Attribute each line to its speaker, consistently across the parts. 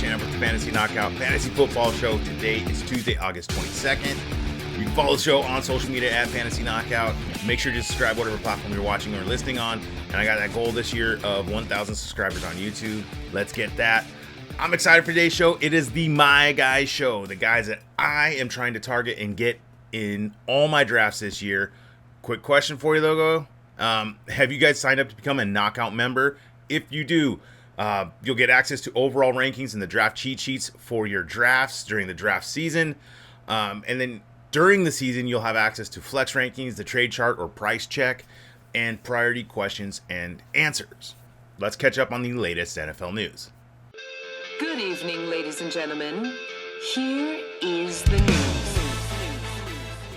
Speaker 1: Marc with the Fantasy Knockout Fantasy Football Show. Today is Tuesday, August 22nd. You can follow the show on social media at Fantasy Knockout. Make sure to subscribe whatever platform you're watching or listening on. And I got that goal this year of 1,000 subscribers on YouTube. Let's get that. I'm excited for today's show. It is the My Guys show. The guys that I am trying to target and get in all my drafts this year. Quick question for you, though. Have you guys signed up to become a Knockout member? If you do, you'll get access to overall rankings and the draft cheat sheets for your drafts during the draft season. And then during the season, you'll have access to flex rankings, the trade chart or price check, and priority questions and answers. Let's catch up on the latest NFL news.
Speaker 2: Good evening, ladies and gentlemen. Here is the news.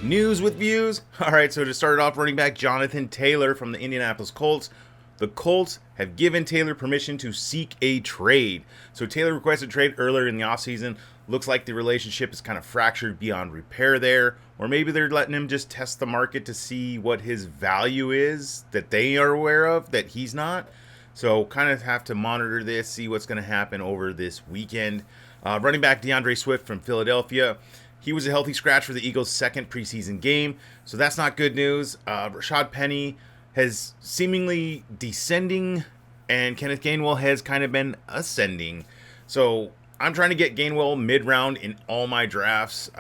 Speaker 1: News with views. All right, so to start off, running back Jonathan Taylor from the Indianapolis Colts. The Colts have given Taylor permission to seek a trade. So Taylor requested a trade earlier in the offseason. Looks like the relationship is kind of fractured beyond repair there. Or maybe they're letting him just test the market to see what his value is that they are aware of, that he's not. So kind of have to monitor this, see what's going to happen over this weekend. Running back DeAndre Swift from Philadelphia. He was a healthy scratch for the Eagles' second preseason game. So that's not good news. Rashad Penny has seemingly descending, and Kenneth Gainwell has kind of been ascending. So I'm trying to get Gainwell mid-round in all my drafts.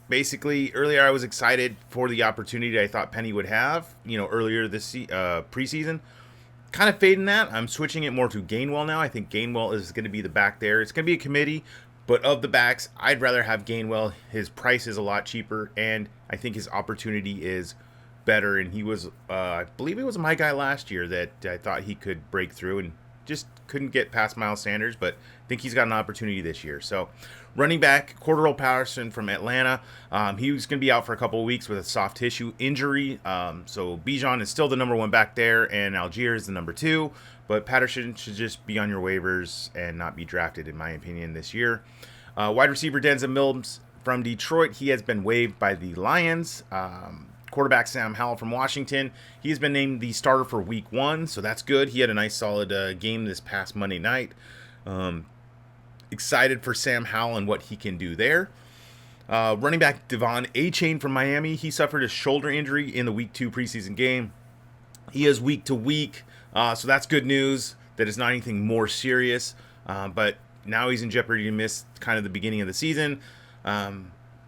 Speaker 1: Basically, earlier I was excited for the opportunity I thought Penny would have, earlier this preseason. Kind of fading that. I'm switching it more to Gainwell now. I think Gainwell is going to be the back there. It's going to be a committee, but of the backs, I'd rather have Gainwell. His price is a lot cheaper, and I think his opportunity is better. And he was, I believe he was my guy last year that I thought he could break through and just couldn't get past Miles Sanders, but I think he's got an opportunity this year. So running back Cordero Patterson from Atlanta, he was going to be out for a couple of weeks with a soft tissue injury. So Bijan is still the number one back there, and Algier is the number two, but Patterson should just be on your waivers and not be drafted, in my opinion, this year. Wide receiver Denzel Mills from Detroit, he has been waived by the Lions. Quarterback Sam Howell from Washington, he has been named the starter for week 1, so that's good. He had a nice solid game this past Monday night. Excited for Sam Howell and what he can do there. Running back Devon Achane from Miami, he suffered a shoulder injury in the week 2 preseason game. He is week to week, so that's good news that it's not anything more serious, but now he's in jeopardy to miss kind of the beginning of the season.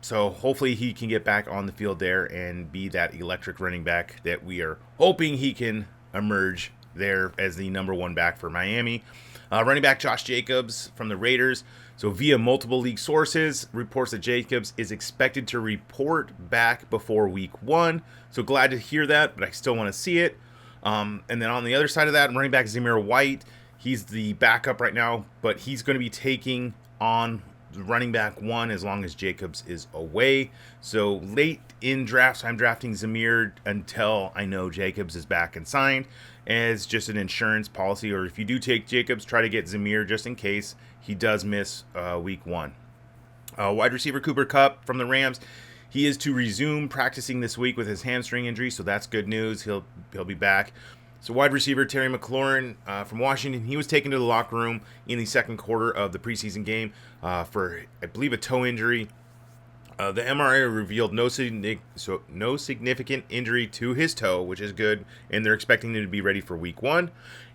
Speaker 1: So hopefully he can get back on the field there and be that electric running back that we are hoping he can emerge there as the number one back for Miami. Running back Josh Jacobs from the Raiders. So via multiple league sources, reports that Jacobs is expected to report back before week 1. So glad to hear that, but I still want to see it. And then on the other side of that, running back Zamir White. He's the backup right now, but he's going to be taking on running back 1 as long as Jacobs is away. So late in drafts, I'm drafting Zamir until I know Jacobs is back and signed as just an insurance policy. Or if you do take Jacobs, try to get Zamir just in case he does miss week 1. Wide receiver Cooper Kupp from the Rams. He is to resume practicing this week with his hamstring injury, so that's good news. He'll be back. So wide receiver Terry McLaurin from Washington, he was taken to the locker room in the second quarter of the preseason game for, I believe, a toe injury. The MRI revealed no significant injury to his toe, which is good, and they're expecting him to be ready for week 1.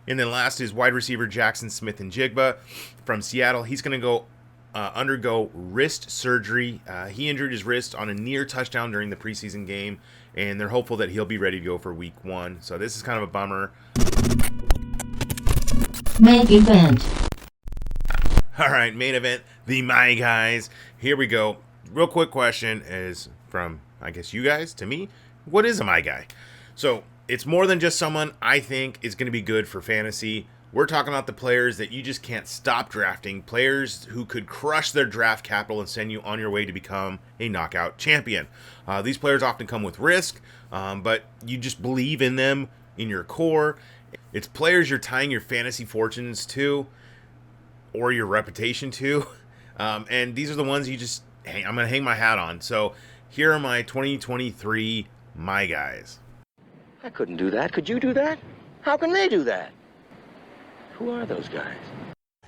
Speaker 1: And then last is wide receiver Jackson Smith-Njigba from Seattle. He's going to go undergo wrist surgery. He injured his wrist on a near touchdown during the preseason game, and they're hopeful that he'll be ready to go for week 1. So this is kind of a bummer.
Speaker 3: Main event.
Speaker 1: All right, main event, the My Guys. Here we go. Real quick question is from, I guess, you guys to me. What is a My Guy? So it's more than just someone I think is going to be good for fantasy. We're talking about the players that you just can't stop drafting, players who could crush their draft capital and send you on your way to become a knockout champion. These players often come with risk, but you just believe in them in your core. It's players you're tying your fantasy fortunes to or your reputation to, and these are the ones I'm going to hang my hat on. So here are my 2023 My Guys.
Speaker 4: I couldn't do that. Could you do that? How can they do that? Who are those guys?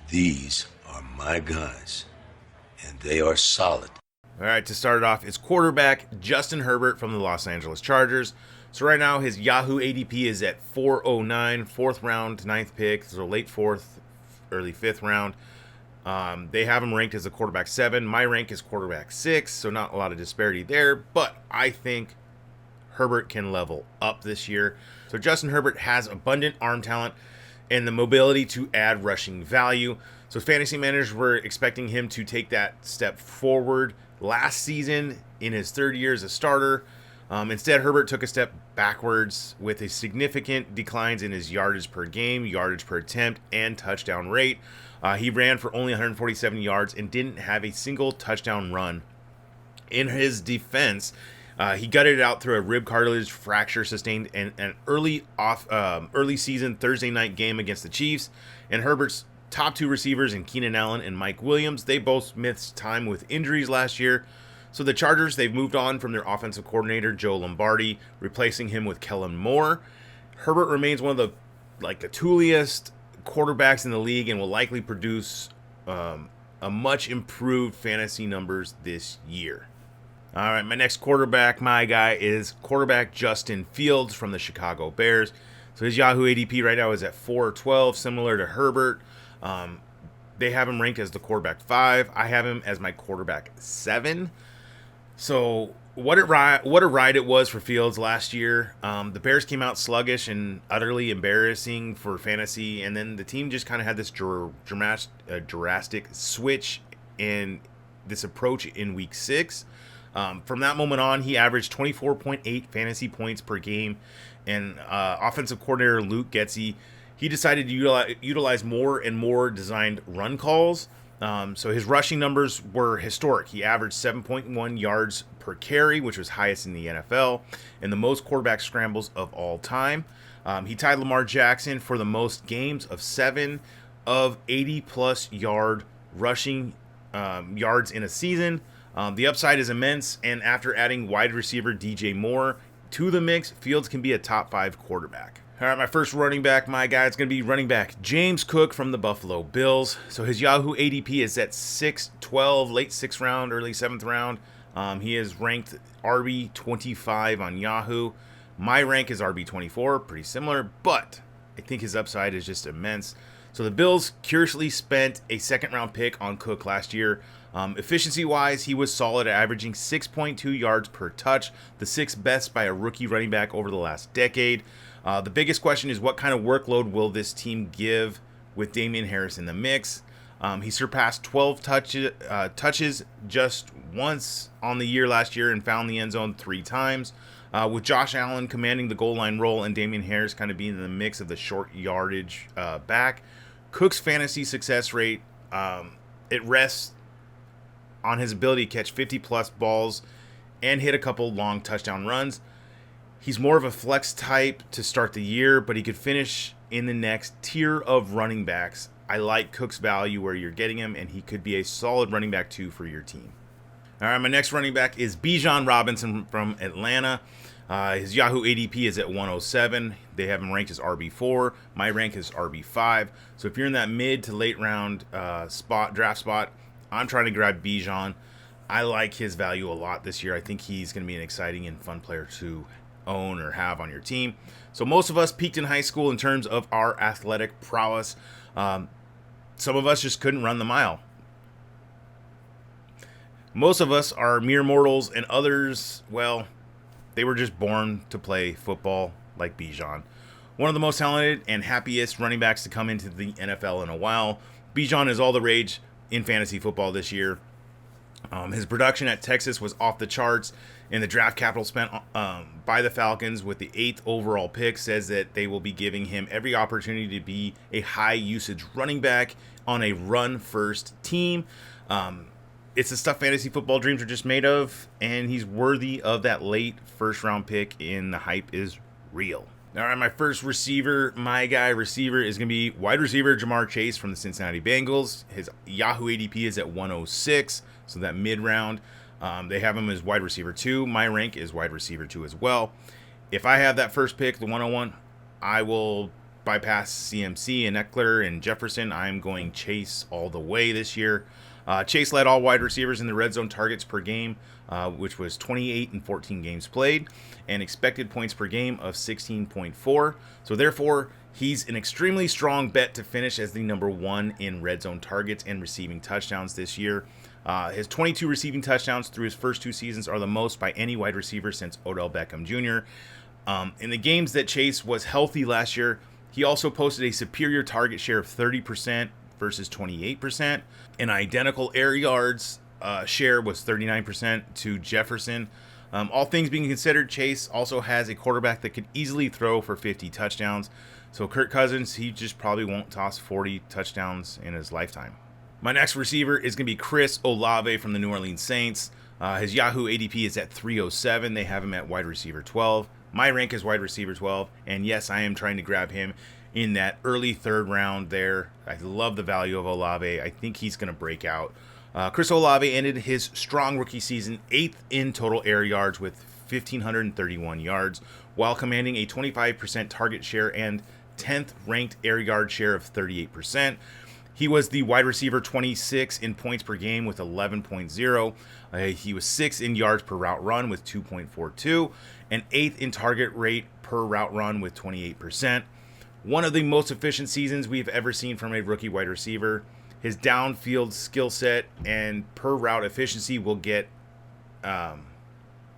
Speaker 5: These are
Speaker 3: my guys, and they are solid.
Speaker 1: All right, to start it off, it's quarterback Justin Herbert from the Los Angeles Chargers. So right now, his Yahoo ADP is at 409, fourth round, ninth pick, so late fourth, early fifth round. They have him ranked as a quarterback 7. My rank is quarterback 6, so not a lot of disparity there, but I think Herbert can level up this year. So Justin Herbert has abundant arm talent and the mobility to add rushing value. So fantasy managers were expecting him to take that step forward last season in his third year as a starter. Instead, Herbert took a step backwards with a significant declines in his yardage per game, yardage per attempt, and touchdown rate. He ran for only 147 yards and didn't have a single touchdown run. In his defense, he gutted it out through a rib cartilage fracture sustained in an early season Thursday night game against the Chiefs. And Herbert's top 2 receivers in Keenan Allen and Mike Williams, they both missed time with injuries last year. So the Chargers, they've moved on from their offensive coordinator, Joe Lombardi, replacing him with Kellen Moore. Herbert remains one of the tooliest quarterbacks in the league and will likely produce a much improved fantasy numbers this year. All right, my next quarterback, my guy, is quarterback Justin Fields from the Chicago Bears. So his Yahoo ADP right now is at 412, similar to Herbert. They have him ranked as the quarterback 5. I have him as my quarterback 7. So what a ride it was for Fields last year. The Bears came out sluggish and utterly embarrassing for fantasy, and then the team just kind of had this drastic switch in this approach in week 6. From that moment on, he averaged 24.8 fantasy points per game, and offensive coordinator Luke Getsy, he decided to utilize more and more designed run calls. So his rushing numbers were historic. He averaged 7.1 yards per carry, which was highest in the NFL, and the most quarterback scrambles of all time. He tied Lamar Jackson for the most games of 7 of 80-plus yard rushing yards in a season. The upside is immense, and after adding wide receiver DJ Moore to the mix, Fields can be a top 5 quarterback. All right, my first running back, my guy, it's going to be running back James Cook from the Buffalo Bills. So his Yahoo ADP is at 612, late 6th round, early 7th round. He is ranked RB25 on Yahoo. My rank is RB24, pretty similar, but I think his upside is just immense. So the Bills curiously spent a 2nd-round pick on Cook last year. Efficiency-wise, he was solid at averaging 6.2 yards per touch, the 6th best by a rookie running back over the last decade. The biggest question is what kind of workload will this team give with Damian Harris in the mix? He surpassed 12 touches just once on the year last year and found the end zone 3 times. With Josh Allen commanding the goal line role and Damian Harris kind of being in the mix of the short yardage back, Cook's fantasy success rate, it rests on his ability to catch 50-plus balls and hit a couple long touchdown runs. He's more of a flex type to start the year, but he could finish in the next tier of running backs. I like Cook's value where you're getting him, and he could be a solid running back 2 for your team. All right, my next running back is Bijan Robinson from Atlanta. His Yahoo ADP is at 107. They have him ranked as RB4. My rank is RB5. So if you're in that mid to late round draft spot, I'm trying to grab Bijan. I like his value a lot this year. I think he's going to be an exciting and fun player to own or have on your team. So most of us peaked in high school in terms of our athletic prowess. Some of us just couldn't run the mile. Most of us are mere mortals, and others, well, they were just born to play football like Bijan. One of the most talented and happiest running backs to come into the NFL in a while. Bijan is all the rage in fantasy football this year. His production at Texas was off the charts, and the draft capital spent by the Falcons with the 8th overall pick says that they will be giving him every opportunity to be a high-usage running back on a run-first team. It's the stuff fantasy football dreams are just made of, and he's worthy of that late first-round pick, and the hype is real. All right, my first receiver, my guy receiver, is going to be wide receiver JaMarr Chase from the Cincinnati Bengals. His Yahoo ADP is at 106, so that mid-round. They have him as wide receiver 2. My rank is wide receiver 2 as well. If I have that first pick, the 101, I will bypass CMC and Eckler and Jefferson. I'm going Chase all the way this year. Chase led all wide receivers in the red zone targets per game, which was 28 in 14 games played, and expected points per game of 16.4. So therefore, he's an extremely strong bet to finish as the number 1 in red zone targets and receiving touchdowns this year. His 22 receiving touchdowns through his first 2 seasons are the most by any wide receiver since Odell Beckham Jr. In the games that Chase was healthy last year, he also posted a superior target share of 30% versus 28%. An identical air yards share was 39% to Jefferson. All things being considered, Chase also has a quarterback that could easily throw for 50 touchdowns. So Kirk Cousins, he just probably won't toss 40 touchdowns in his lifetime. My next receiver is going to be Chris Olave from the New Orleans Saints. His Yahoo ADP is at 307. They have him at wide receiver 12. My rank is wide receiver 12. And yes, I am trying to grab him in that early third round there. I love the value of Olave. I think he's going to break out. Chris Olave ended his strong rookie season 8th in total air yards with 1,531 yards, while commanding a 25% target share and 10th ranked air yard share of 38%. He was the wide receiver 26 in points per game with 11.0. He was 6th in yards per route run with 2.42, and 8th in target rate per route run with 28%. One of the most efficient seasons we've ever seen from a rookie wide receiver. His downfield skill set and per route efficiency will get,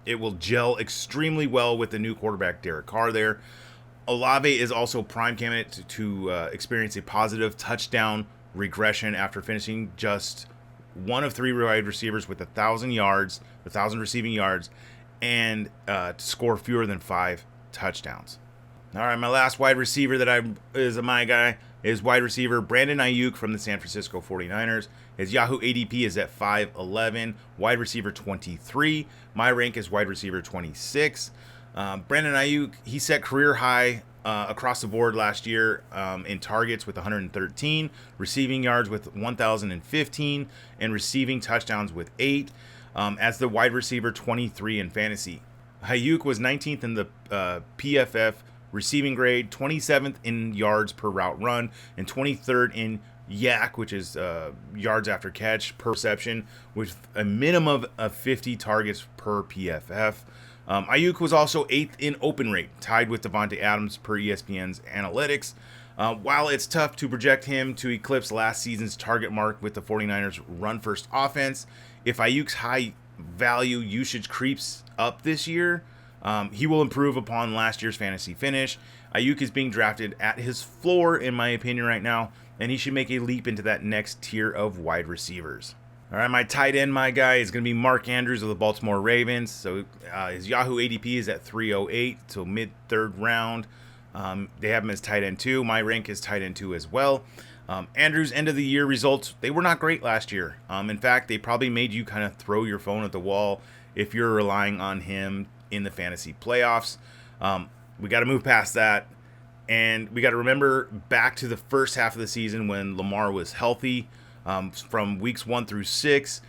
Speaker 1: it will gel extremely well with the new quarterback Derek Carr there. Olave is also prime candidate to experience a positive touchdown regression after finishing just one of 3 wide receivers with 1,000 yards, 1,000 receiving yards, and to score fewer than 5 touchdowns. All right, my last wide receiver that is my guy is wide receiver Brandon Aiyuk from the San Francisco 49ers. His Yahoo ADP is at 5'11", wide receiver 23. My rank is wide receiver 26. Brandon Aiyuk, he set career high across the board last year in targets with 113, receiving yards with 1,015, and receiving touchdowns with 8 as the wide receiver 23 in fantasy. Aiyuk was 19th in the PFF receiving grade, 27th in yards per route run, and 23rd in YAC, which is yards after catch per reception, with a minimum of 50 targets per PFF. Aiyuk was also 8th in open rate, tied with Devontae Adams per ESPN's analytics. While it's tough to project him to eclipse last season's target mark with the 49ers' run-first offense, if Aiyuk's high value usage creeps up this year, he will improve upon last year's fantasy finish. Aiyuk is being drafted at his floor, in my opinion, right now, and he should make a leap into that next tier of wide receivers. All right, my tight end, my guy, is going to be Marc Andrews of the Baltimore Ravens. So his Yahoo ADP is at 308, so mid-third round. They have him as tight end 2. My rank is tight end 2 as well. Andrews' end-of-the-year results, they were not great last year. In fact, they probably made you kind of throw your phone at the wall if you're relying on him in the fantasy playoffs. We got to move past that. And we got to remember back to the first half of the season when Lamar was healthy. From weeks 1 through 6,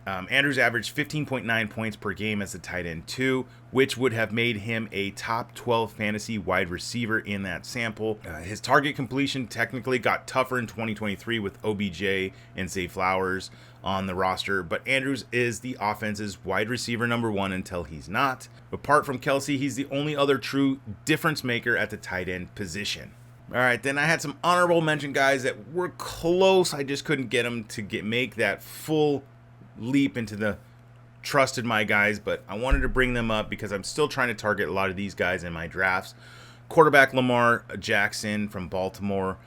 Speaker 1: Andrews averaged 15.9 points per game as a tight end 2, which would have made him a top 12 fantasy wide receiver in that sample. His target completion technically got tougher in 2023 with OBJ and Zay Flowers on the roster, but Andrews is the offense's wide receiver number 1 until he's not. Apart from Kelsey, he's the only other true difference maker at the tight end position. All right, then I had some honorable mention guys that were close. I just couldn't get them to make that full leap into the trusted my guys, but I wanted to bring them up because I'm still trying to target a lot of these guys in my drafts. Quarterback Lamar Jackson from Baltimore.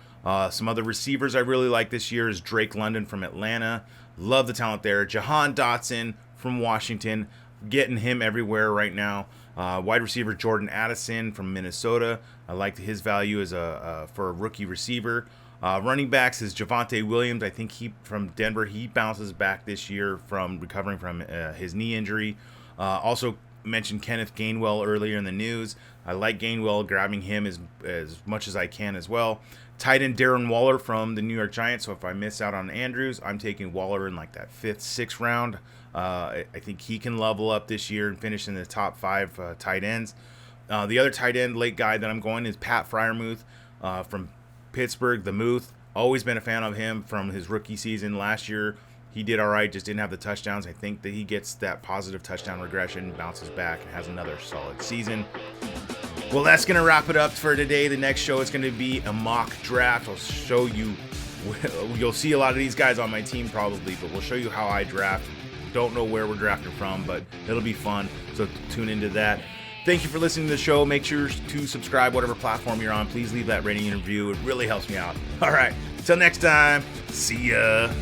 Speaker 1: Some other receivers I really like this year is Drake London from Atlanta. Love the talent there. Jahan Dotson from Washington. Getting him everywhere right now. Wide receiver Jordan Addison from Minnesota. I like his value as for a rookie receiver. Running backs is Javonte Williams. I think he from Denver. He bounces back this year from recovering from his knee injury. Also mentioned Kenneth Gainwell earlier in the news. I like Gainwell, grabbing him as much as I can as well. Tight end Darren Waller from the New York Giants. So if I miss out on Andrews, I'm taking Waller in like that 5th, 6th round. I think he can level up this year and finish in the top 5 tight ends. The other tight end late guy that I'm going is Pat Freiermuth. from Pittsburgh, the Muth. Always been a fan of him from his rookie season. Last year, he did all right, just didn't have the touchdowns. I think that he gets that positive touchdown regression, bounces back, and has another solid season. Well, that's going to wrap it up for today. The next show is going to be a mock draft. I'll show you, you'll see a lot of these guys on my team probably, but we'll show you how I draft. Don't know where we're drafting from, but it'll be fun, so tune into that. Thank you for listening to the show. Make sure to subscribe, whatever platform you're on. Please leave that rating and review. It really helps me out. All right, until next time, see ya.